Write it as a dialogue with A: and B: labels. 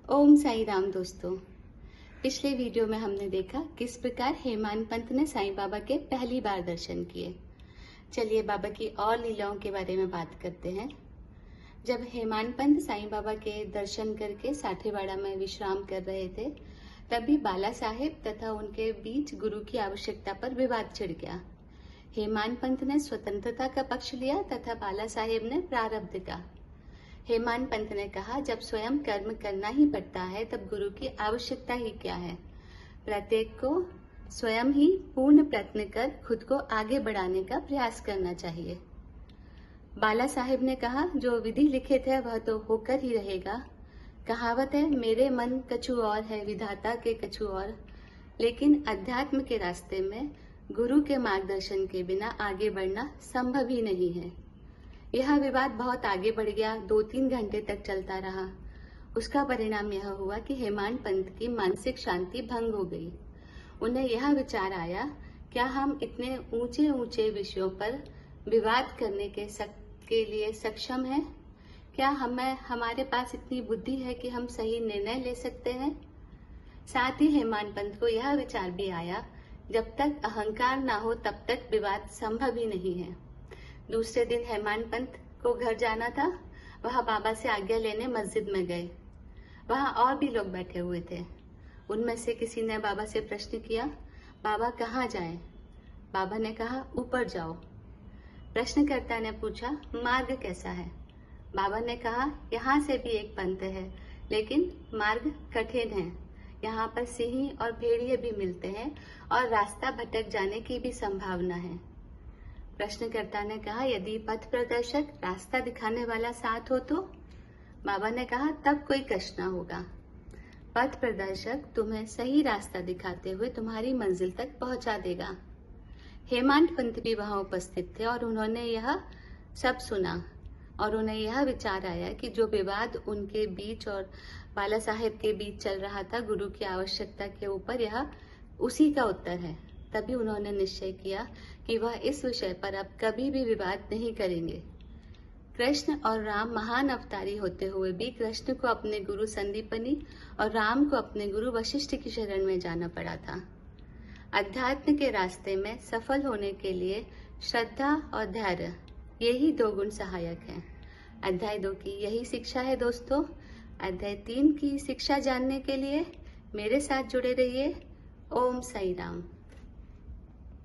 A: ओम साई राम दोस्तों। पिछले वीडियो में हमने देखा किस प्रकार हेमांत पंत ने साईं बाबा के पहली बार दर्शन किए। चलिए बाबा की और लीलाओं के बारे में बात करते हैं। जब हेमांत पंत साईं बाबा के दर्शन करके साठेवाड़ा में विश्राम कर रहे थे, तभी बाला साहेब तथा उनके बीच गुरु की आवश्यकता पर विवाद छिड़ गया। हेमांत पंत ने स्वतंत्रता का पक्ष लिया तथा बाला साहेब ने प्रारब्ध का। हेमांत पंत ने कहा, जब स्वयं कर्म करना ही पड़ता है तब गुरु की आवश्यकता ही क्या है। प्रत्येक को स्वयं ही पूर्ण प्रयत्न कर खुद को आगे बढ़ाने का प्रयास करना चाहिए। बाला साहेब ने कहा, जो विधि लिखित है वह तो होकर ही रहेगा। कहावत है, मेरे मन कछु और है विधाता के कछु और। लेकिन अध्यात्म के रास्ते में गुरु के मार्गदर्शन के बिना आगे बढ़ना संभव ही नहीं है। यह विवाद बहुत आगे बढ़ गया, 2-3 घंटे तक चलता रहा। उसका परिणाम यह हुआ कि हेमांत पंत की मानसिक शांति भंग हो गई। उन्हें यह विचार आया, क्या हम इतने ऊंचे ऊंचे विषयों पर विवाद करने के लिए सक्षम हैं? क्या हमारे पास इतनी बुद्धि है कि हम सही निर्णय ले सकते हैं? साथ ही हेमांत पंत को यह विचार भी आया, जब तक अहंकार ना हो तब तक विवाद संभव ही नहीं है। दूसरे दिन हेमांत पंत को घर जाना था। वह बाबा से आज्ञा लेने मस्जिद में गए। वहां और भी लोग बैठे हुए थे। उनमें से किसी ने बाबा से प्रश्न किया, बाबा कहाँ जाएं? बाबा ने कहा, ऊपर जाओ। प्रश्नकर्ता ने पूछा, मार्ग कैसा है? बाबा ने कहा, यहाँ से भी एक पंथ है, लेकिन मार्ग कठिन है। यहाँ पर सिंह और भेड़िए भी मिलते हैं और रास्ता भटक जाने की भी संभावना है। प्रश्नकर्ता ने कहा, यदि पथ प्रदर्शक रास्ता दिखाने वाला साथ हो तो? बाबा ने कहा, तब कोई कष्ट न होगा। पथ प्रदर्शक तुम्हें सही रास्ता दिखाते हुए तुम्हारी मंजिल तक पहुंचा देगा। हेमांत पंत भी वहां उपस्थित थे और उन्होंने यह सब सुना और उन्हें यह विचार आया कि जो विवाद उनके बीच और बाला साहेब के बीच चल रहा था गुरु की आवश्यकता के ऊपर, यह उसी का उत्तर है। तभी उन्होंने निश्चय किया कि वह इस विषय पर अब कभी भी विवाद नहीं करेंगे। कृष्ण और राम महान अवतारी होते हुए भी कृष्ण को अपने गुरु संदीपनी और राम को अपने गुरु वशिष्ठ की शरण में जाना पड़ा था। अध्यात्म के रास्ते में सफल होने के लिए श्रद्धा और धैर्य, यही 2 गुण सहायक हैं। अध्याय 2 की यही शिक्षा है दोस्तों। अध्याय 3 की शिक्षा जानने के लिए मेरे साथ जुड़े रहिए। ओम साई राम।